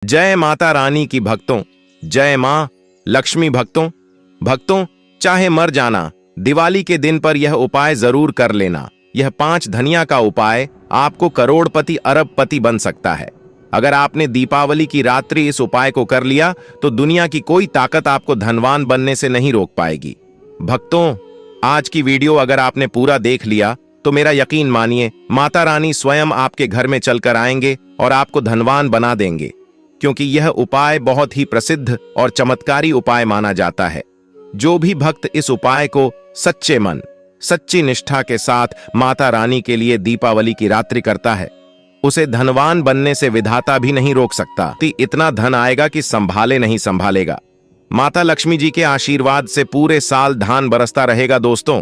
जय माता रानी की भक्तों, जय मां लक्ष्मी भक्तों चाहे मर जाना, दिवाली के दिन पर यह उपाय जरूर कर लेना। यह 5 धनिया का उपाय आपको करोड़पति अरबपति बन सकता है। अगर आपने दीपावली की रात्रि इस उपाय को कर लिया तो दुनिया की कोई ताकत आपको धनवान बनने से नहीं रोक पाएगी। भक्तों, आज की वीडियो अगर आपने पूरा देख लिया तो मेरा यकीन मानिए, माता रानी स्वयं आपके घर में चलकर आएंगे और आपको धनवान बना देंगे, क्योंकि यह उपाय बहुत ही प्रसिद्ध और चमत्कारी उपाय माना जाता है। जो भी भक्त इस उपाय को सच्चे मन, सच्ची निष्ठा के साथ माता रानी के लिए दीपावली की रात्रि करता है, उसे धनवान बनने से विधाता भी नहीं रोक सकता। इतना धन आएगा कि संभाले नहीं संभालेगा। माता लक्ष्मी जी के आशीर्वाद से पूरे साल धान बरसता रहेगा। दोस्तों,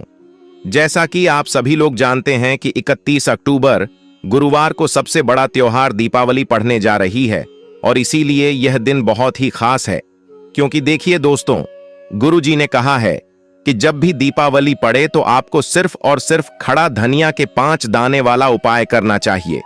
जैसा कि आप सभी लोग जानते हैं कि 31 अक्टूबर गुरुवार को सबसे बड़ा त्योहार दीपावली पड़ने जा रही है, और इसीलिए यह दिन बहुत ही खास है। क्योंकि देखिए दोस्तों, गुरु जी ने कहा है कि जब भी दीपावली पड़े तो आपको सिर्फ और सिर्फ खड़ा धनिया के 5 दाने वाला उपाय करना चाहिए।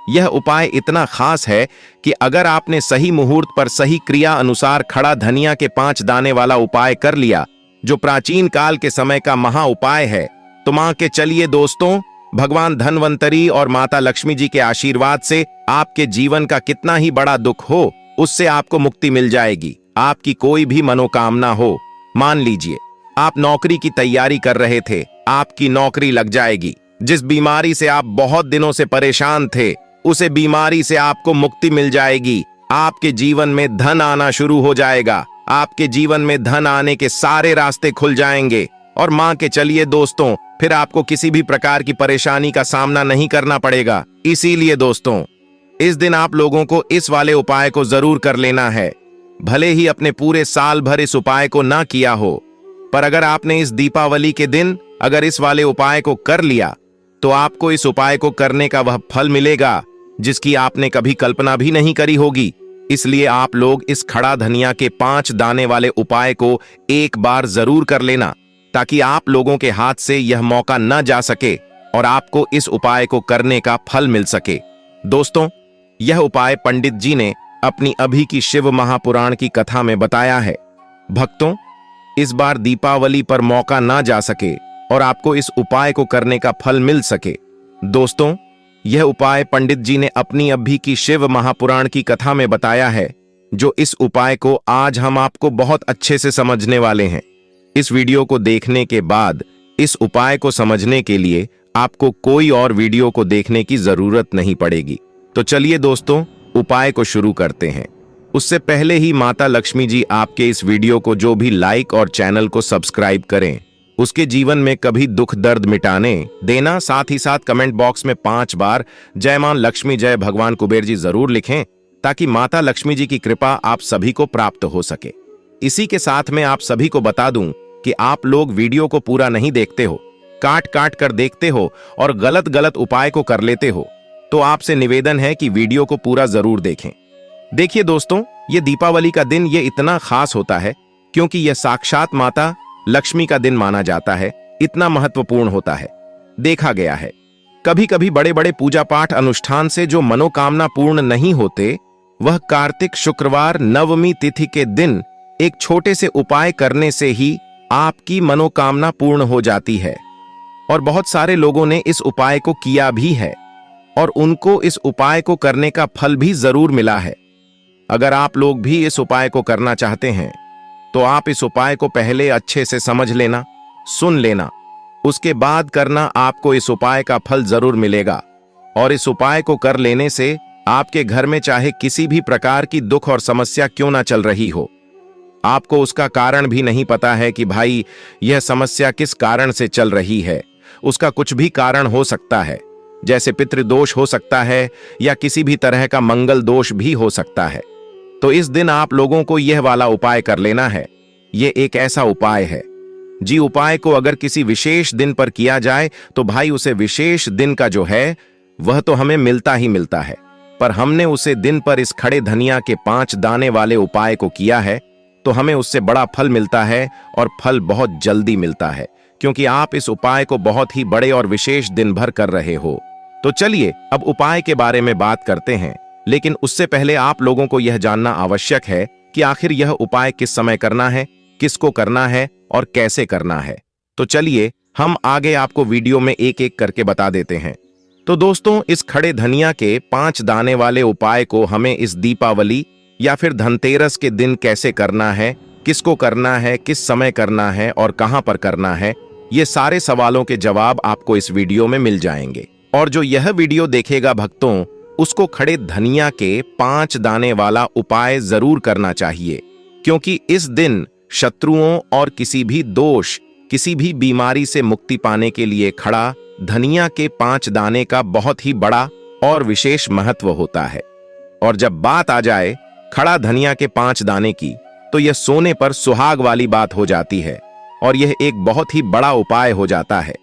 यह उपाय इतना खास है कि अगर आपने सही मुहूर्त पर सही क्रिया अनुसार खड़ा धनिया के 5 दाने वाला उपाय कर लिया, जो प्राचीन काल के समय का महा उपाय है, तो मान के चलिए दोस्तों, भगवान धन्वंतरी और माता लक्ष्मी जी के आशीर्वाद से आपके जीवन का कितना ही बड़ा दुख हो, उससे आपको मुक्ति मिल जाएगी। आपकी कोई भी मनोकामना हो, मान लीजिए आप नौकरी की तैयारी कर रहे थे, आपकी नौकरी लग जाएगी। जिस बीमारी से आप बहुत दिनों से परेशान थे, उसे बीमारी से आपको मुक्ति मिल जाएगी। आपके जीवन में धन आना शुरू हो जाएगा। आपके जीवन में धन आने के सारे रास्ते खुल जाएंगे, और मान के चलिए दोस्तों, फिर आपको किसी भी प्रकार की परेशानी का सामना नहीं करना पड़ेगा। इसीलिए दोस्तों, इस दिन आप लोगों को इस वाले उपाय को जरूर कर लेना है। भले ही अपने पूरे साल भर इस उपाय को ना किया हो, पर अगर आपने इस दीपावली के दिन अगर इस वाले उपाय को कर लिया तो आपको इस उपाय को करने का वह फल मिलेगा जिसकी आपने कभी कल्पना भी नहीं करी होगी। इसलिए आप लोग इस खड़ा धनिया के 5 दाने वाले उपाय को एक बार जरूर कर लेना, ताकि आप लोगों के हाथ से यह मौका न जा सके और आपको इस उपाय को करने का फल मिल सके। दोस्तों, यह उपाय पंडित जी ने अपनी अभी की शिव महापुराण की कथा में बताया है। भक्तों, इस बार दीपावली पर मौका ना जा सके और आपको इस उपाय को करने का फल मिल सके। दोस्तों, यह उपाय पंडित जी ने अपनी अभी की शिव महापुराण की कथा में बताया है, जो इस उपाय को आज हम आपको बहुत अच्छे से समझने वाले हैं। इस वीडियो को देखने के बाद इस उपाय को समझने के लिए आपको कोई और वीडियो को देखने की जरूरत नहीं पड़ेगी। तो चलिए दोस्तों, उपाय को शुरू करते हैं। उससे पहले ही माता लक्ष्मी जी आपके इस वीडियो को जो भी लाइक और चैनल को सब्सक्राइब करें, उसके जीवन में कभी दुख दर्द मिटाने देना। साथ ही साथ कमेंट बॉक्स में 5 बार जय मां लक्ष्मी, जय भगवान कुबेर जी जरूर लिखें, ताकि माता लक्ष्मी जी की कृपा आप सभी को प्राप्त हो सके। इसी के साथ में आप सभी को बता दूं कि आप लोग वीडियो को पूरा नहीं देखते हो, काट काट कर देखते हो और गलत गलत उपाय को कर लेते हो, तो आपसे निवेदन है कि वीडियो को पूरा जरूर देखें। देखिए दोस्तों, ये दीपावली का दिन ये इतना खास होता है क्योंकि यह साक्षात माता लक्ष्मी का दिन माना जाता है। इतना महत्वपूर्ण होता है। देखा गया है कभी कभी बड़े बड़े पूजा पाठ अनुष्ठान से जो मनोकामना पूर्ण नहीं होते, वह कार्तिक शुक्रवार नवमी तिथि के दिन एक छोटे से उपाय करने से ही आपकी मनोकामना पूर्ण हो जाती है। और बहुत सारे लोगों ने इस उपाय को किया भी है और उनको इस उपाय को करने का फल भी जरूर मिला है। अगर आप लोग भी इस उपाय को करना चाहते हैं तो आप इस उपाय को पहले अच्छे से समझ लेना, सुन लेना, उसके बाद करना। आपको इस उपाय का फल जरूर मिलेगा। और इस उपाय को कर लेने से आपके घर में चाहे किसी भी प्रकार की दुख और समस्या क्यों ना चल रही हो, आपको उसका कारण भी नहीं पता है कि भाई यह समस्या किस कारण से चल रही है, उसका कुछ भी कारण हो सकता है, जैसे पितृदोष हो सकता है या किसी भी तरह का मंगल दोष भी हो सकता है। तो इस दिन आप लोगों को यह वाला उपाय कर लेना है। यह एक ऐसा उपाय है जी, उपाय को अगर किसी विशेष दिन पर किया जाए तो भाई उसे विशेष दिन का जो है वह तो हमें मिलता ही मिलता है, पर हमने उसे दिन पर इस खड़े धनिया के 5 दाने वाले उपाय को किया है तो हमें उससे बड़ा फल मिलता है, और फल बहुत जल्दी मिलता है, क्योंकि आप इस उपाय को बहुत ही बड़े और विशेष दिन भर कर रहे हो। तो चलिए अब उपाय के बारे में बात करते हैं। लेकिन उससे पहले आप लोगों को यह जानना आवश्यक है कि आखिर यह उपाय किस समय करना है, किसको करना है और कैसे करना है। तो चलिए हम आगे आपको वीडियो में एक एक करके बता देते हैं। तो दोस्तों, इस खड़े धनिया के 5 दाने वाले उपाय को हमें इस दीपावली या फिर धनतेरस के दिन कैसे करना है, किसको करना है, किस समय करना है और कहां पर करना है, ये सारे सवालों के जवाब आपको इस वीडियो में मिल जाएंगे। और जो यह वीडियो देखेगा भक्तों, उसको खड़े धनिया के 5 दाने वाला उपाय जरूर करना चाहिए, क्योंकि इस दिन शत्रुओं और किसी भी दोष, किसी भी बीमारी से मुक्ति पाने के लिए खड़ा धनिया के 5 दाने का बहुत ही बड़ा और विशेष महत्व होता है। और जब बात आ जाए खड़ा धनिया के 5 दाने की, तो यह सोने पर सुहाग वाली बात हो जाती है और यह एक बहुत ही बड़ा उपाय हो जाता है।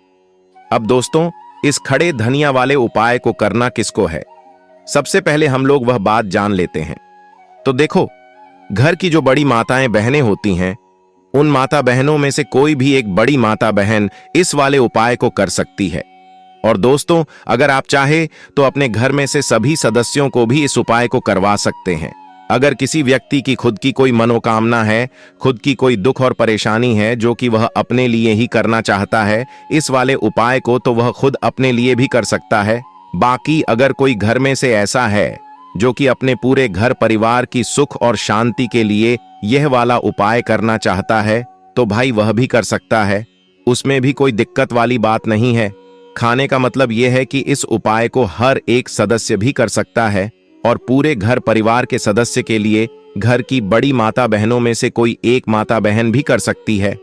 अब दोस्तों, इस खड़े धनिया वाले उपाय को करना किसको है, सबसे पहले हम लोग वह बात जान लेते हैं। तो देखो, घर की जो बड़ी माताएं बहनें होती हैं, उन माता बहनों में से कोई भी एक बड़ी माता बहन इस वाले उपाय को कर सकती है। और दोस्तों, अगर आप चाहे तो अपने घर में से सभी सदस्यों को भी इस उपाय को करवा सकते हैं। अगर किसी व्यक्ति की खुद की कोई मनोकामना है, खुद की कोई दुख और परेशानी है जो कि वह अपने लिए ही करना चाहता है इस वाले उपाय को, तो वह खुद अपने लिए भी कर सकता है। बाकी अगर कोई घर में से ऐसा है जो कि अपने पूरे घर परिवार की सुख और शांति के लिए यह वाला उपाय करना चाहता है, तो भाई वह भी कर सकता है, उसमें भी कोई दिक्कत वाली बात नहीं है। खाने का मतलब यह है कि इस उपाय को हर एक सदस्य भी कर सकता है और पूरे घर परिवार के सदस्य के लिए घर की बड़ी माता बहनों में से कोई एक माता बहन भी कर सकती है।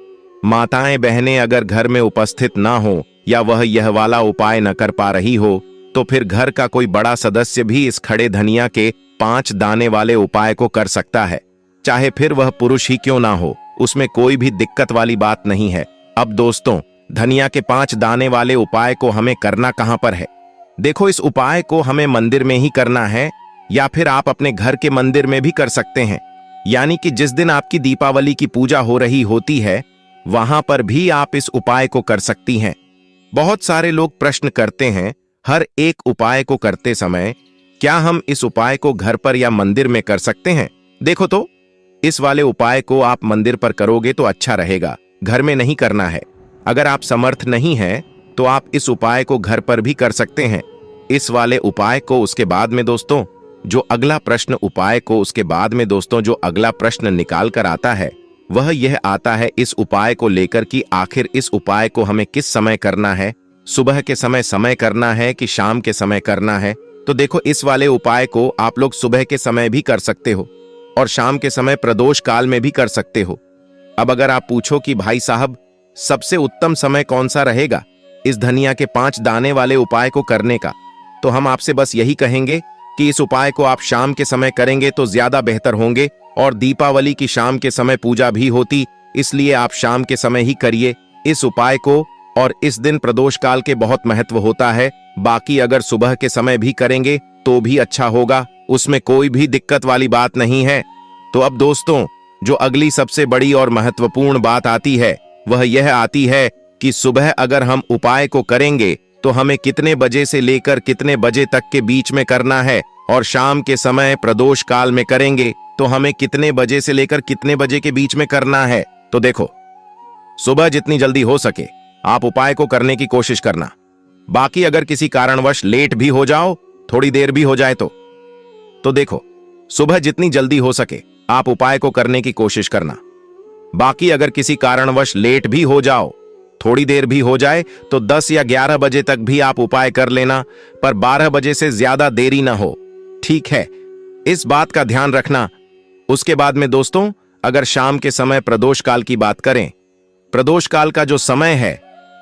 माताएं बहनें अगर घर में उपस्थित ना हो या वह यह वाला उपाय न कर पा रही हो, तो फिर घर का कोई बड़ा सदस्य भी इस खड़े धनिया के 5 दाने वाले उपाय को कर सकता है, चाहे फिर वह पुरुष ही क्यों ना हो, उसमें कोई भी दिक्कत वाली बात नहीं है। अब दोस्तों, धनिया के 5 दाने वाले उपाय को हमें करना कहां पर है? देखो, इस उपाय को हमें मंदिर में ही करना है या फिर आप अपने घर के मंदिर में भी कर सकते हैं। यानी कि जिस दिन आपकी दीपावली की पूजा हो रही होती है, वहां पर भी आप इस उपाय को कर सकती हैं। बहुत सारे लोग प्रश्न करते हैं हर एक उपाय को करते समय, क्या हम इस उपाय को घर पर या मंदिर में कर सकते हैं? देखो तो, इस वाले उपाय को आप मंदिर पर करोगे तो अच्छा रहेगा, घर में नहीं करना है। अगर आप समर्थ नहीं हैं तो आप इस उपाय को घर पर भी कर सकते हैं। इस वाले उपाय को उसके बाद में दोस्तों जो अगला प्रश्न निकाल कर आता है, वह यह आता है इस उपाय को लेकर कि आखिर इस उपाय को हमें किस समय करना है, सुबह के समय करना है कि शाम के समय करना है। तो देखो, इस वाले उपाय को आप लोग सुबह के समय भी कर सकते हो और शाम के समय प्रदोष काल में भी कर सकते हो। अब अगर आप पूछो कि भाई साहब, सबसे उत्तम समय कौन सा रहेगा इस धनिया के 5 दाने वाले उपाय को करने का, तो हम आपसे बस यही कहेंगे कि इस उपाय को आप शाम के समय करेंगे तो ज्यादा बेहतर होंगे। और दीपावली की शाम के समय पूजा भी होती, इसलिए आप शाम के समय ही करिए इस उपाय को। और इस दिन प्रदोष काल के बहुत महत्व होता है। बाकी अगर सुबह के समय भी करेंगे तो भी अच्छा होगा, उसमें कोई भी दिक्कत वाली बात नहीं है। तो अब दोस्तों, जो अगली सबसे बड़ी और महत्वपूर्ण बात आती है, वह यह आती है कि सुबह अगर हम उपाय को करेंगे तो हमें कितने बजे से लेकर कितने बजे तक के बीच में करना है, और शाम के समय प्रदोष काल में करेंगे तो हमें कितने बजे से लेकर कितने बजे के बीच में करना है। तो देखो, सुबह जितनी जल्दी हो सके आप उपाय को करने की कोशिश करना। बाकी अगर किसी कारणवश लेट भी हो जाओ, थोड़ी देर भी हो जाए तो देखो, सुबह जितनी जल्दी हो सके आप उपाय को करने की कोशिश करना। बाकी अगर किसी कारणवश लेट भी हो जाओ, थोड़ी देर भी हो जाए, तो 10 या 11 बजे तक भी आप उपाय कर लेना, पर 12 बजे से ज्यादा देरी ना हो, ठीक है? इस बात का ध्यान रखना। उसके बाद में दोस्तों, अगर शाम के समय प्रदोष काल की बात करें, प्रदोष काल का जो समय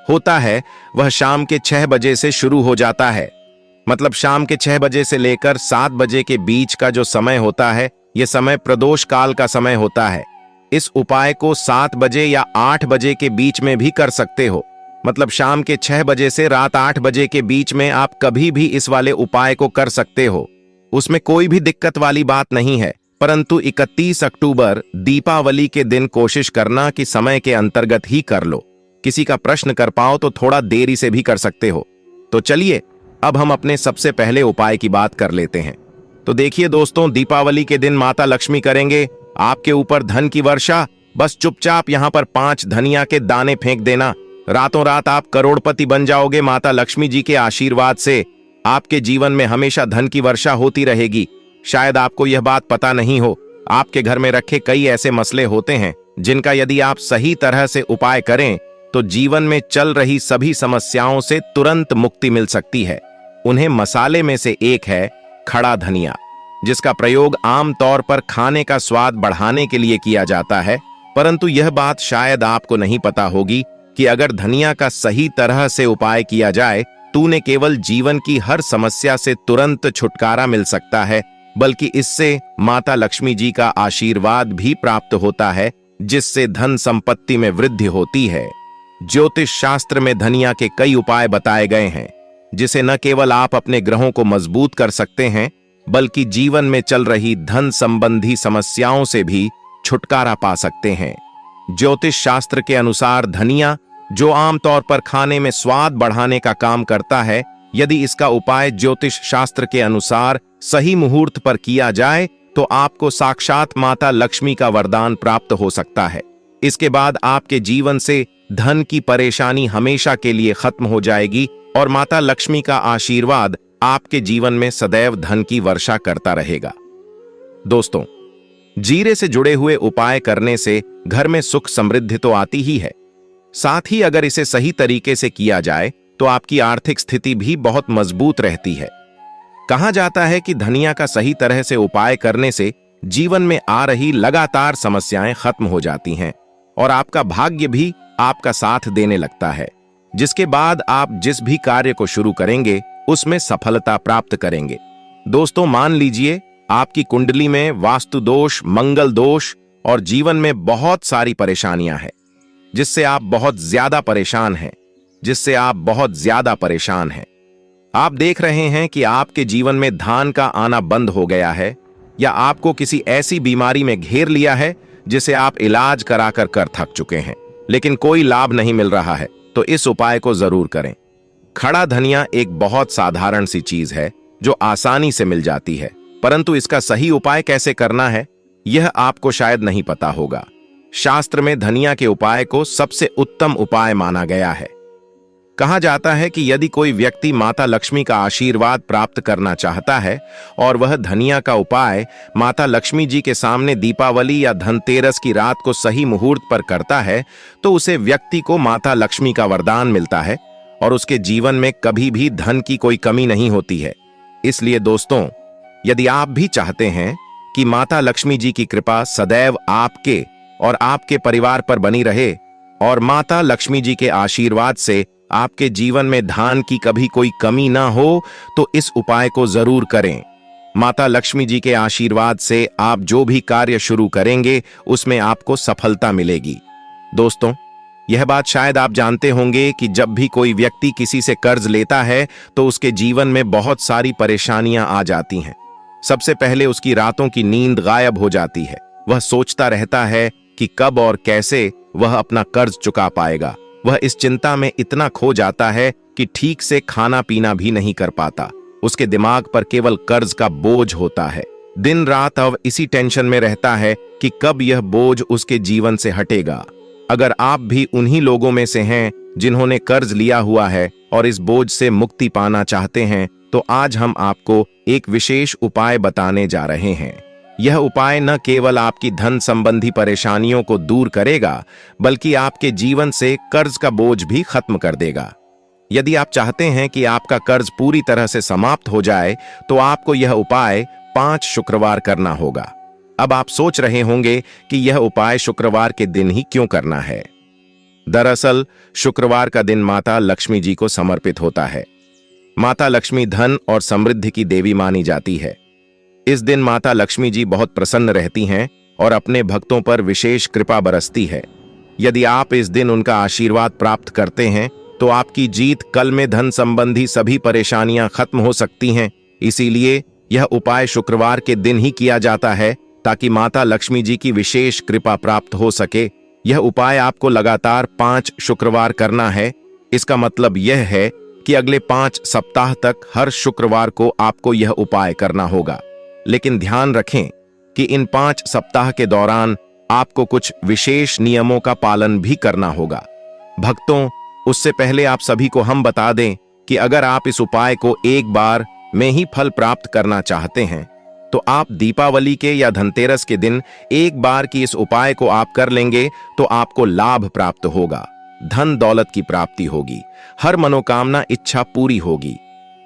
होता है वह शाम के 6 बजे से शुरू हो जाता है। मतलब शाम के 6 बजे से लेकर 7 बजे के बीच का जो समय होता है, यह समय प्रदोष काल का समय होता है। इस उपाय को 7 बजे या 8 बजे के बीच में भी कर सकते हो। मतलब शाम के 6 बजे से रात 8 बजे के बीच में आप कभी भी इस वाले उपाय को कर सकते हो, उसमें कोई भी दिक्कत वाली बात नहीं है। परंतु 31 अक्टूबर दीपावली के दिन कोशिश करना कि समय के अंतर्गत ही कर लो। किसी का प्रश्न कर पाओ तो थोड़ा देरी से भी कर सकते हो। तो चलिए अब हम अपने सबसे पहले उपाय की बात कर लेते हैं। तो देखिए दोस्तों, दीपावली के दिन माता लक्ष्मी करेंगे आपके ऊपर धन की वर्षा। बस चुपचाप यहाँ पर 5 धनिया के दाने फेंक देना। रातों रात आप करोड़पति बन जाओगे। माता लक्ष्मी जी के आशीर्वाद से आपके जीवन में हमेशा धन की वर्षा होती रहेगी। शायद आपको यह बात पता नहीं हो, आपके घर में रखे कई ऐसे मसले होते हैं जिनका यदि आप सही तरह से उपाय करें तो जीवन में चल रही सभी समस्याओं से तुरंत मुक्ति मिल सकती है। उन्हें मसाले में से एक है खड़ा धनिया, जिसका प्रयोग आम तौर पर खाने का स्वाद बढ़ाने के लिए किया जाता है। परंतु यह बात शायद आपको नहीं पता होगी कि अगर धनिया का सही तरह से उपाय किया जाए तो न केवल जीवन की हर समस्या से तुरंत छुटकारा मिल सकता है, बल्कि इससे माता लक्ष्मी जी का आशीर्वाद भी प्राप्त होता है, जिससे धन संपत्ति में वृद्धि होती है। ज्योतिष शास्त्र में धनिया के कई उपाय बताए गए हैं, जिसे न केवल आप अपने ग्रहों को मजबूत कर सकते हैं, बल्कि जीवन में चल रही धन संबंधी समस्याओं से भी छुटकारा पा सकते हैं। ज्योतिष शास्त्र के अनुसार धनिया, जो आमतौर पर खाने में स्वाद बढ़ाने का काम करता है, यदि इसका उपाय ज्योतिष शास्त्र के अनुसार सही मुहूर्त पर किया जाए तो आपको साक्षात माता लक्ष्मी का वरदान प्राप्त हो सकता है। इसके बाद आपके जीवन से धन की परेशानी हमेशा के लिए खत्म हो जाएगी और माता लक्ष्मी का आशीर्वाद आपके जीवन में सदैव धन की वर्षा करता रहेगा। दोस्तों, जीरे से जुड़े हुए उपाय करने से घर में सुख समृद्धि तो आती ही है, साथ ही अगर इसे सही तरीके से किया जाए तो आपकी आर्थिक स्थिति भी बहुत मजबूत रहती है। कहा जाता है कि धनिया का सही तरह से उपाय करने से जीवन में आ रही लगातार समस्याएं खत्म हो जाती हैं और आपका भाग्य भी आपका साथ देने लगता है, जिसके बाद आप जिस भी कार्य को शुरू करेंगे उसमें सफलता प्राप्त करेंगे। दोस्तों, मान लीजिए आपकी कुंडली में वास्तु दोष, मंगल दोष और जीवन में बहुत सारी परेशानियां हैं, जिससे आप बहुत ज्यादा परेशान हैं। आप देख रहे हैं कि आपके जीवन में धन का आना बंद हो गया है, या आपको किसी ऐसी बीमारी में घेर लिया है जिसे आप इलाज कराकर कर थक चुके हैं, लेकिन कोई लाभ नहीं मिल रहा है, तो इस उपाय को जरूर करें। खड़ा धनिया एक बहुत साधारण सी चीज है जो आसानी से मिल जाती है, परंतु इसका सही उपाय कैसे करना है यह आपको शायद नहीं पता होगा। शास्त्र में धनिया के उपाय को सबसे उत्तम उपाय माना गया है। कहा जाता है कि यदि कोई व्यक्ति माता लक्ष्मी का आशीर्वाद प्राप्त करना चाहता है और वह धनिया का उपाय माता लक्ष्मी जी के सामने दीपावली या धनतेरस की रात को सही मुहूर्त पर करता है, तो उसे व्यक्ति को माता लक्ष्मी का वरदान मिलता है और उसके जीवन में कभी भी धन की कोई कमी नहीं होती है। इसलिए दोस्तों, यदि आप भी चाहते हैं कि माता लक्ष्मी जी की कृपा सदैव आपके और आपके परिवार पर बनी रहे और माता लक्ष्मी जी के आशीर्वाद से आपके जीवन में धन की कभी कोई कमी ना हो, तो इस उपाय को जरूर करें। माता लक्ष्मी जी के आशीर्वाद से आप जो भी कार्य शुरू करेंगे उसमें आपको सफलता मिलेगी। दोस्तों, यह बात शायद आप जानते होंगे कि जब भी कोई व्यक्ति किसी से कर्ज लेता है तो उसके जीवन में बहुत सारी परेशानियां आ जाती हैं। सबसे पहले उसकी रातों की नींद गायब हो जाती है। वह सोचता रहता है कि कब और कैसे वह अपना कर्ज चुका पाएगा। वह इस चिंता में इतना खो जाता है कि ठीक से खाना पीना भी नहीं कर पाता। उसके दिमाग पर केवल कर्ज का बोझ होता है। दिन रात वह इसी टेंशन में रहता है कि कब यह बोझ उसके जीवन से हटेगा। अगर आप भी उन्हीं लोगों में से हैं जिन्होंने कर्ज लिया हुआ है और इस बोझ से मुक्ति पाना चाहते हैं, तो आज हम आपको एक विशेष उपाय बताने जा रहे हैं। यह उपाय न केवल आपकी धन संबंधी परेशानियों को दूर करेगा, बल्कि आपके जीवन से कर्ज का बोझ भी खत्म कर देगा। यदि आप चाहते हैं कि आपका कर्ज पूरी तरह से समाप्त हो जाए, तो आपको यह उपाय 5 शुक्रवार करना होगा। अब आप सोच रहे होंगे कि यह उपाय शुक्रवार के दिन ही क्यों करना है। दरअसल शुक्रवार का दिन माता लक्ष्मी जी को समर्पित होता है। माता लक्ष्मी धन और समृद्धि की देवी मानी जाती है। इस दिन माता लक्ष्मी जी बहुत प्रसन्न रहती हैं और अपने भक्तों पर विशेष कृपा बरसती है। यदि आप इस दिन उनका आशीर्वाद प्राप्त करते हैं तो आपकी जीत कल में धन संबंधी सभी परेशानियां खत्म हो सकती हैं। इसीलिए यह उपाय शुक्रवार के दिन ही किया जाता है, ताकि माता लक्ष्मी जी की विशेष कृपा प्राप्त हो सके। यह उपाय आपको लगातार 5 शुक्रवार करना है। इसका मतलब यह है कि अगले 5 सप्ताह तक हर शुक्रवार को आपको यह उपाय करना होगा। लेकिन ध्यान रखें कि इन 5 सप्ताह के दौरान आपको कुछ विशेष नियमों का पालन भी करना होगा। भक्तों, उससे पहले आप सभी को हम बता दें कि अगर आप इस उपाय को एक बार में ही फल प्राप्त करना चाहते हैं तो आप दीपावली के या धनतेरस के दिन एक बार की इस उपाय को आप कर लेंगे तो आपको लाभ प्राप्त होगा, धन दौलत की प्राप्ति होगी, हर मनोकामना इच्छा पूरी होगी।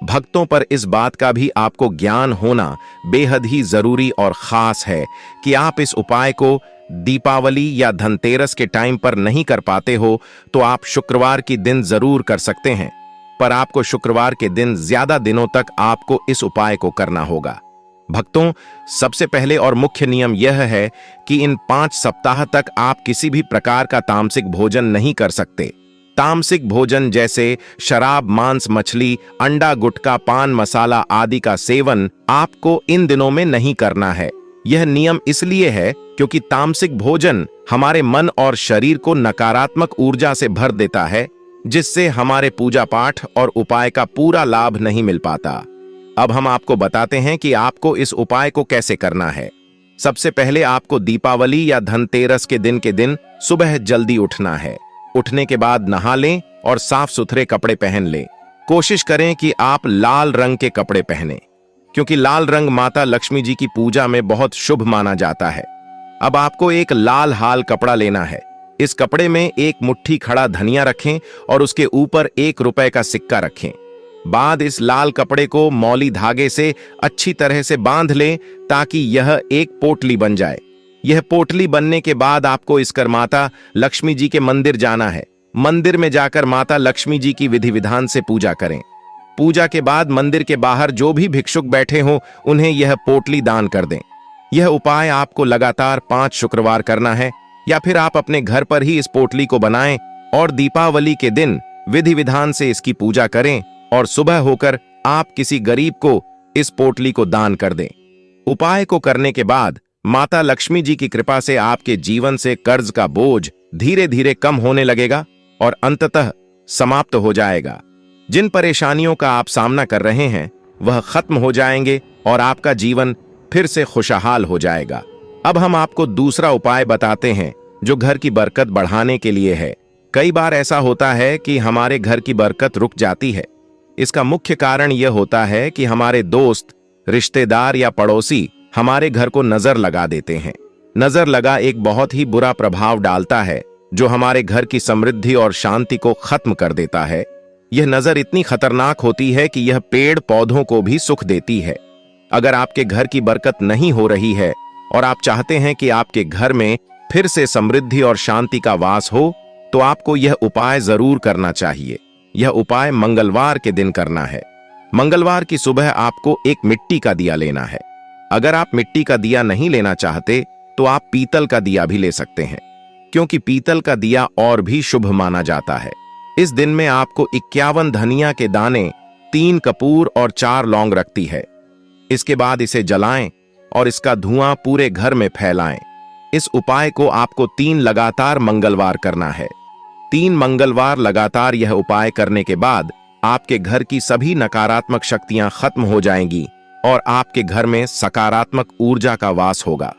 भक्तों, पर इस बात का भी आपको ज्ञान होना बेहद ही जरूरी और खास है कि आप इस उपाय को दीपावली या धनतेरस के टाइम पर नहीं कर पाते हो तो आप शुक्रवार की दिन जरूर कर सकते हैं, पर आपको शुक्रवार के दिन ज्यादा दिनों तक आपको इस उपाय को करना होगा। भक्तों, सबसे पहले और मुख्य नियम यह है कि इन 5 सप्ताह तक आप किसी भी प्रकार का तामसिक भोजन नहीं कर सकते। तामसिक भोजन जैसे शराब, मांस, मछली, अंडा, गुटखा, पान मसाला आदि का सेवन आपको इन दिनों में नहीं करना है। यह नियम इसलिए है क्योंकि तामसिक भोजन हमारे मन और शरीर को नकारात्मक ऊर्जा से भर देता है, जिससे हमारे पूजा पाठ और उपाय का पूरा लाभ नहीं मिल पाता। अब हम आपको बताते हैं कि आपको इस उपाय को कैसे करना है। सबसे पहले आपको दीपावली या धनतेरस के दिन सुबह जल्दी उठना है। उठने के बाद नहा लें और साफ सुथरे कपड़े पहन लें। कोशिश करें कि आप लाल रंग के कपड़े पहनें, क्योंकि लाल रंग माता लक्ष्मी जी की पूजा में बहुत शुभ माना जाता है। अब आपको एक लाल हाल कपड़ा लेना है। इस कपड़े में एक मुट्ठी खड़ा धनिया रखें और उसके ऊपर 1 रुपए का सिक्का रखें। बाद इस लाल कपड़े को मौली धागे से अच्छी तरह से बांध लें ताकि यह एक पोटली बन जाए। यह पोटली बनने के बाद आपको इसकर माता लक्ष्मी जी के मंदिर जाना है। मंदिर में जाकर माता लक्ष्मी जी की विधि विधान से पूजा करें। पूजा के बाद मंदिर के बाहर जो भी भिक्षुक बैठे हों उन्हें यह पोटली दान कर दें। यह उपाय आपको लगातार 5 शुक्रवार करना है, या फिर आप अपने घर पर ही इस पोटली को बनाएं और दीपावली के दिन विधि विधान से इसकी पूजा करें और सुबह होकर आप किसी गरीब को इस पोटली को दान कर दें। उपाय को करने के बाद माता लक्ष्मी जी की कृपा से आपके जीवन से कर्ज का बोझ धीरे धीरे कम होने लगेगा और अंततः समाप्त हो जाएगा। जिन परेशानियों का आप सामना कर रहे हैं वह खत्म हो जाएंगे और आपका जीवन फिर से खुशहाल हो जाएगा। अब हम आपको दूसरा उपाय बताते हैं जो घर की बरकत बढ़ाने के लिए है। कई बार ऐसा होता है कि हमारे घर की बरकत रुक जाती है। इसका मुख्य कारण यह होता है कि हमारे दोस्त, रिश्तेदार या पड़ोसी हमारे घर को नजर लगा देते हैं। नजर लगा एक बहुत ही बुरा प्रभाव डालता है जो हमारे घर की समृद्धि और शांति को खत्म कर देता है। यह नजर इतनी खतरनाक होती है कि यह पेड़ पौधों को भी सुख देती है। अगर आपके घर की बरकत नहीं हो रही है और आप चाहते हैं कि आपके घर में फिर से समृद्धि और शांति का वास हो तो आपको यह उपाय जरूर करना चाहिए। यह उपाय मंगलवार के दिन करना है। मंगलवार की सुबह आपको एक मिट्टी का दिया लेना है। अगर आप मिट्टी का दिया नहीं लेना चाहते तो आप पीतल का दिया भी ले सकते हैं, क्योंकि पीतल का दिया और भी शुभ माना जाता है। इस दिन में आपको 51 धनिया के दाने, 3 कपूर और 4 लौंग रखती है। इसके बाद इसे जलाएं और इसका धुआं पूरे घर में फैलाएं। इस उपाय को आपको 3 लगातार मंगलवार करना है। 3 मंगलवार लगातार यह उपाय करने के बाद आपके घर की सभी नकारात्मक शक्तियां खत्म हो जाएंगी और आपके घर में सकारात्मक ऊर्जा का वास होगा।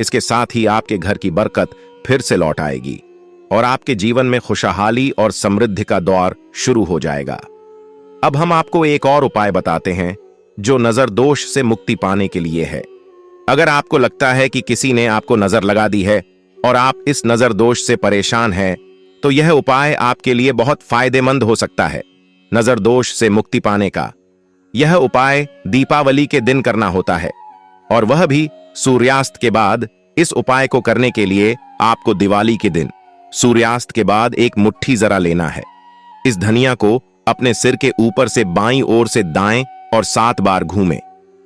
इसके साथ ही आपके घर की बरकत फिर से लौट आएगी और आपके जीवन में खुशहाली और समृद्धि का दौर शुरू हो जाएगा। अब हम आपको एक और उपाय बताते हैं जो नजर दोष से मुक्ति पाने के लिए है। अगर आपको लगता है कि किसी ने आपको नजर लगा दी है और आप इस नजर दोष से परेशान हैं, तो यह उपाय आपके लिए बहुत फायदेमंद हो सकता है। नजर दोष से मुक्ति पाने का यह उपाय दीपावली के दिन करना होता है और वह भी सूर्यास्त के बाद। इस उपाय को करने के लिए आपको दिवाली के दिन सूर्यास्त के बाद एक मुट्ठी जरा लेना है। इस धनिया को अपने सिर के ऊपर से बाईं ओर से दाएं और 7 बार घूमें।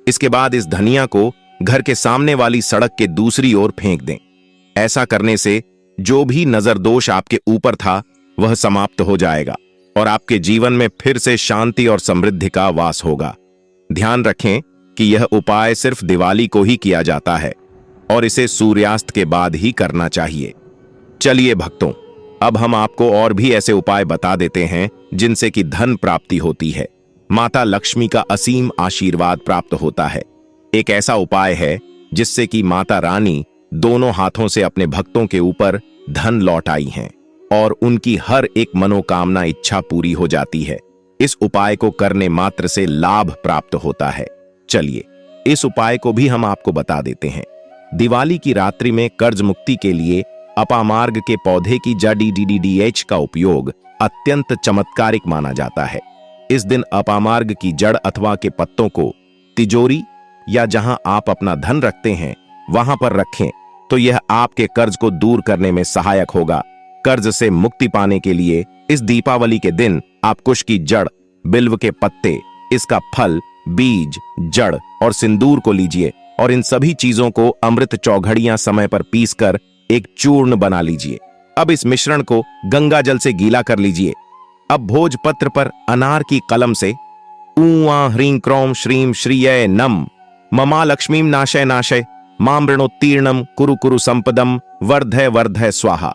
इसके बाद इस धनिया को घर के सामने वाली सड़क के दूसरी ओर फेंक दें। ऐसा करने से जो भी नजर दोष आपके ऊपर था वह समाप्त हो जाएगा और आपके जीवन में फिर से शांति और समृद्धि का वास होगा। ध्यान रखें कि यह उपाय सिर्फ दिवाली को ही किया जाता है और इसे सूर्यास्त के बाद ही करना चाहिए। चलिए भक्तों, अब हम आपको और भी ऐसे उपाय बता देते हैं जिनसे कि धन प्राप्ति होती है, माता लक्ष्मी का असीम आशीर्वाद प्राप्त होता है। एक ऐसा उपाय है जिससे कि माता रानी दोनों हाथों से अपने भक्तों के ऊपर धन लौट आई हैं और उनकी हर एक मनोकामना इच्छा पूरी हो जाती है। इस उपाय को करने मात्र से लाभ प्राप्त होता है। चलिए इस उपाय को भी हम आपको बता देते हैं। दिवाली की रात्रि में कर्ज मुक्ति के लिए अपामार्ग के पौधे की जड़ DDDH का उपयोग अत्यंत चमत्कारिक माना जाता है। इस दिन अपामार्ग की जड़ अथवा के पत्तों को तिजोरी या जहां आप अपना धन रखते हैं वहां पर रखें तो यह आपके कर्ज को दूर करने में सहायक होगा। कर्ज से मुक्ति पाने के लिए इस दीपावली के दिन आप कुश की जड़, बिल्व के पत्ते, इसका फल, बीज, जड़ और सिंदूर को लीजिए और इन सभी चीजों को अमृत चौघड़ियां समय पर पीसकर एक चूर्ण बना लीजिए। अब इस मिश्रण को गंगा जल से गीला कर लीजिए। अब भोजपत्र पर अनार की कलम से ऊआ ह्रीं क्रोम श्रीं श्रीय नम ममा लक्ष्मीम नाशय नाशय मामृणोत्तीर्णम कुरु कुरु संपदम वर्धय वर्धय स्वाहा,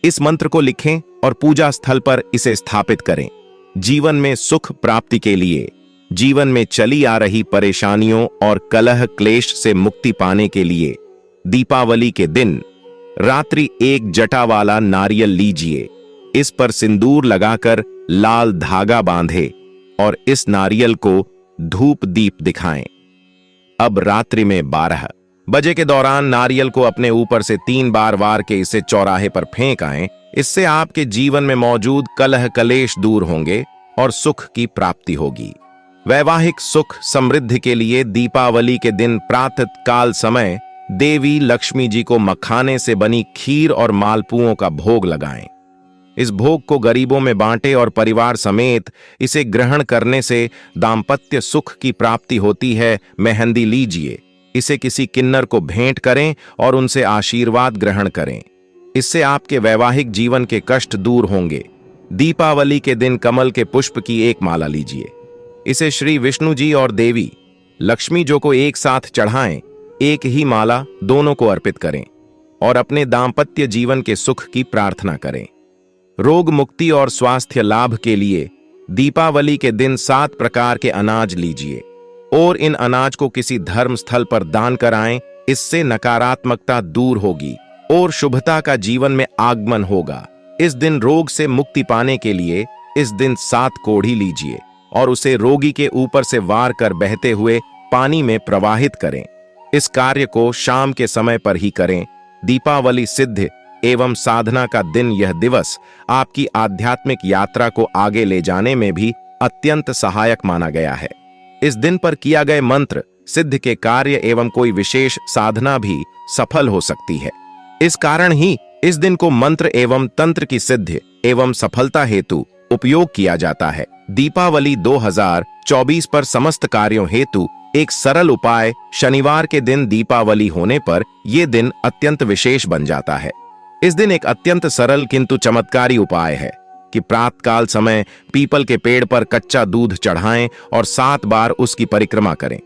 इस मंत्र को लिखें और पूजा स्थल पर इसे स्थापित करें। जीवन में सुख प्राप्ति के लिए, जीवन में चली आ रही परेशानियों और कलह क्लेश से मुक्ति पाने के लिए दीपावली के दिन रात्रि एक जटा वाला नारियल लीजिए। इस पर सिंदूर लगाकर लाल धागा बांधे और इस नारियल को धूप दीप दिखाएं। अब रात्रि में 12 बजे के दौरान नारियल को अपने ऊपर से 3 बार वार के इसे चौराहे पर फेंक आएं। इससे आपके जीवन में मौजूद कलह कलेश दूर होंगे और सुख की प्राप्ति होगी। वैवाहिक सुख समृद्धि के लिए दीपावली के दिन प्रातः काल समय देवी लक्ष्मी जी को मखाने से बनी खीर और मालपुओं का भोग लगाएं। इस भोग को गरीबों में बांटें और परिवार समेत इसे ग्रहण करने से दाम्पत्य सुख की प्राप्ति होती है। मेहंदी लीजिए, इसे किसी किन्नर को भेंट करें और उनसे आशीर्वाद ग्रहण करें। इससे आपके वैवाहिक जीवन के कष्ट दूर होंगे। दीपावली के दिन कमल के पुष्प की एक माला लीजिए। इसे श्री विष्णु जी और देवी लक्ष्मी जी को एक साथ चढ़ाएं। एक ही माला दोनों को अर्पित करें और अपने दाम्पत्य जीवन के सुख की प्रार्थना करें। रोग मुक्ति और स्वास्थ्य लाभ के लिए दीपावली के दिन 7 प्रकार के अनाज लीजिए और इन अनाज को किसी धर्म स्थल पर दान कराएं। इससे नकारात्मकता दूर होगी और शुभता का जीवन में आगमन होगा। इस दिन रोग से मुक्ति पाने के लिए इस दिन 7 कोढ़ी लीजिए और उसे रोगी के ऊपर से वार कर बहते हुए पानी में प्रवाहित करें। इस कार्य को शाम के समय पर ही करें। दीपावली सिद्ध एवं साधना का दिन यह दिवस आपकी आध्यात्मिक यात्रा को आगे ले जाने में भी अत्यंत सहायक माना गया है। इस दिन पर किया गए मंत्र सिद्ध के कार्य एवं कोई विशेष साधना भी सफल हो सकती है। इस कारण ही इस दिन को मंत्र एवं तंत्र की सिद्ध एवं सफलता हेतु उपयोग किया जाता है। दीपावली 2024 पर समस्त कार्यों हेतु एक सरल उपाय शनिवार के दिन दीपावली होने पर यह दिन अत्यंत विशेष बन जाता है। इस दिन एक अत्यंत सरल किंतु चमत्कारी उपाय है कि प्रातःकाल समय पीपल के पेड़ पर कच्चा दूध चढ़ाएं और 7 बार उसकी परिक्रमा करें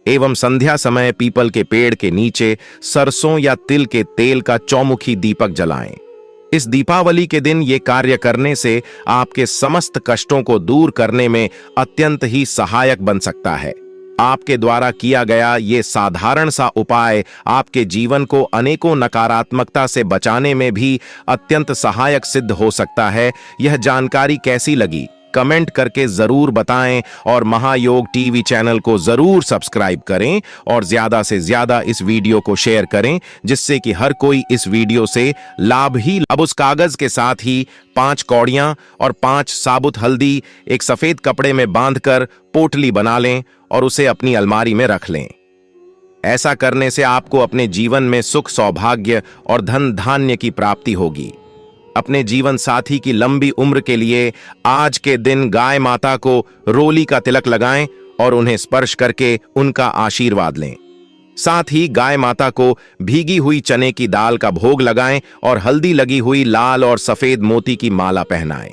एवं संध्या समय पीपल के पेड़ के नीचे सरसों या तिल के तेल का चौमुखी दीपक जलाएं। इस दीपावली के दिन ये कार्य करने से आपके समस्त कष्टों को दूर करने में अत्यंत ही सहायक बन सकता है। आपके द्वारा किया गया ये साधारण सा उपाय आपके जीवन को अनेकों नकारात्मकता से बचाने में भी अत्यंत सहायक सिद्ध हो सकता है। यह जानकारी कैसी लगी कमेंट करके जरूर बताएं और महायोग टीवी चैनल को जरूर सब्सक्राइब करें और ज्यादा से ज्यादा इस वीडियो को शेयर करें जिससे कि हर कोई इस वीडियो से लाभ ही। अब उस कागज के साथ ही 5 कौड़ियां और 5 साबुत हल्दी एक सफेद कपड़े में बांधकर पोटली बना लें और उसे अपनी अलमारी में रख लें। ऐसा करने से आपको अपने जीवन में सुख सौभाग्य और धन धान्य की प्राप्ति होगी। अपने जीवन साथी की लंबी उम्र के लिए आज के दिन गाय माता को रोली का तिलक लगाएं और उन्हें स्पर्श करके उनका आशीर्वाद लें। साथ ही गाय माता को भीगी हुई चने की दाल का भोग लगाएं और हल्दी लगी हुई लाल और सफेद मोती की माला पहनाएं।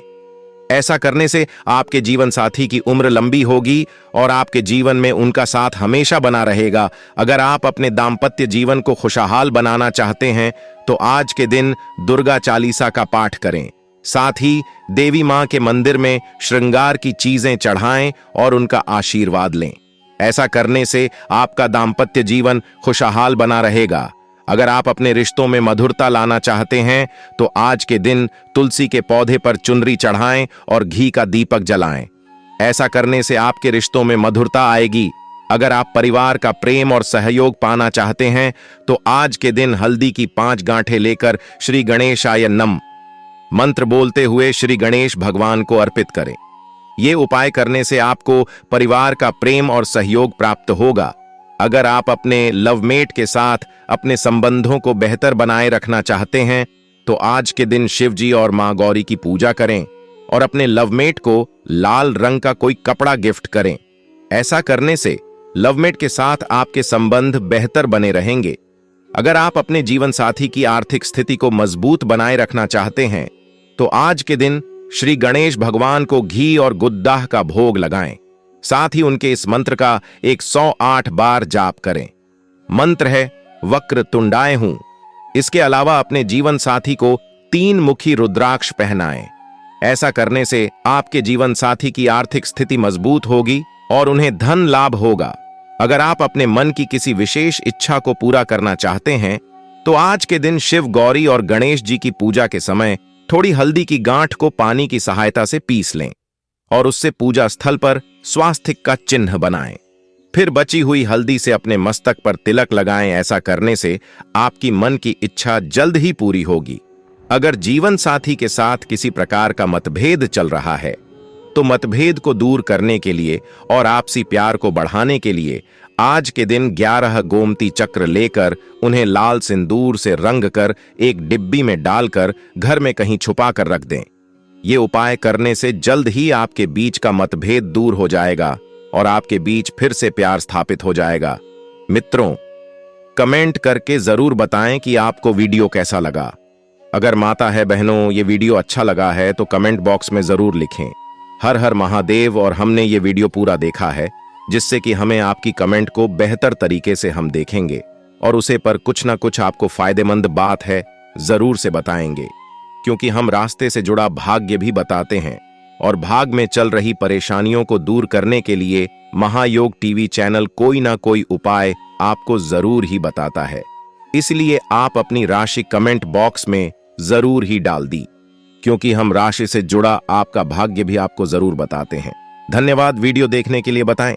ऐसा करने से आपके जीवन साथी की उम्र लंबी होगी और आपके जीवन में उनका साथ हमेशा बना रहेगा। अगर आप अपने दाम्पत्य जीवन को खुशहाल बनाना चाहते हैं तो आज के दिन दुर्गा चालीसा का पाठ करें। साथ ही देवी मां के मंदिर में श्रृंगार की चीजें चढ़ाएं और उनका आशीर्वाद लें। ऐसा करने से आपका दाम्पत्य जीवन खुशहाल बना रहेगा। अगर आप अपने रिश्तों में मधुरता लाना चाहते हैं तो आज के दिन तुलसी के पौधे पर चुनरी चढ़ाएं और घी का दीपक जलाएं। ऐसा करने से आपके रिश्तों में मधुरता आएगी। अगर आप परिवार का प्रेम और सहयोग पाना चाहते हैं तो आज के दिन हल्दी की 5 गांठें लेकर श्री गणेशाय नमः मंत्र बोलते हुए श्री गणेश भगवान को अर्पित करें। ये उपाय करने से आपको परिवार का प्रेम और सहयोग प्राप्त होगा। अगर आप अपने लवमेट के साथ अपने संबंधों को बेहतर बनाए रखना चाहते हैं तो आज के दिन शिव जी और मां गौरी की पूजा करें और अपने लवमेट को लाल रंग का कोई कपड़ा गिफ्ट करें। ऐसा करने से लवमेट के साथ आपके संबंध बेहतर बने रहेंगे। अगर आप अपने जीवन साथी की आर्थिक स्थिति को मजबूत बनाए रखना चाहते हैं तो आज के दिन श्री गणेश भगवान को घी और गुद्दाह का भोग लगाएं। साथ ही उनके इस मंत्र का 108 बार जाप करें। मंत्र है वक्र तुंडाए हूं। इसके अलावा अपने जीवन साथी को 3 मुखी रुद्राक्ष पहनाएं। ऐसा करने से आपके जीवन साथी की आर्थिक स्थिति मजबूत होगी और उन्हें धन लाभ होगा। अगर आप अपने मन की किसी विशेष इच्छा को पूरा करना चाहते हैं तो आज के दिन शिव गौरी और गणेश जी की पूजा के समय थोड़ी हल्दी की गांठ को पानी की सहायता से पीस लें और उससे पूजा स्थल पर स्वास्तिक का चिन्ह बनाएं। फिर बची हुई हल्दी से अपने मस्तक पर तिलक लगाएं। ऐसा करने से आपकी मन की इच्छा जल्द ही पूरी होगी। अगर जीवन साथी के साथ किसी प्रकार का मतभेद चल रहा है तो मतभेद को दूर करने के लिए और आपसी प्यार को बढ़ाने के लिए आज के दिन 11 गोमती चक्र लेकर उन्हें लाल सिंदूर से रंग कर एक डिब्बी में डालकर घर में कहीं छुपा कर रख दें। ये उपाय करने से जल्द ही आपके बीच का मतभेद दूर हो जाएगा और आपके बीच फिर से प्यार स्थापित हो जाएगा। मित्रों, कमेंट करके जरूर बताएं कि आपको वीडियो कैसा लगा। अगर माता है बहनों ये वीडियो अच्छा लगा है तो कमेंट बॉक्स में जरूर लिखें हर हर महादेव। और हमने ये वीडियो पूरा देखा है जिससे कि हमें आपकी कमेंट को बेहतर तरीके से हम देखेंगे और उसे पर कुछ ना कुछ आपको फायदेमंद बात है जरूर से बताएंगे, क्योंकि हम रास्ते से जुड़ा भाग्य भी बताते हैं और भाग में चल रही परेशानियों को दूर करने के लिए महायोग टीवी चैनल कोई ना कोई उपाय आपको जरूर ही बताता है। इसलिए आप अपनी राशि कमेंट बॉक्स में जरूर ही डाल दी, क्योंकि हम राशि से जुड़ा आपका भाग्य भी आपको जरूर बताते हैं। धन्यवाद वीडियो देखने के लिए। बताएं।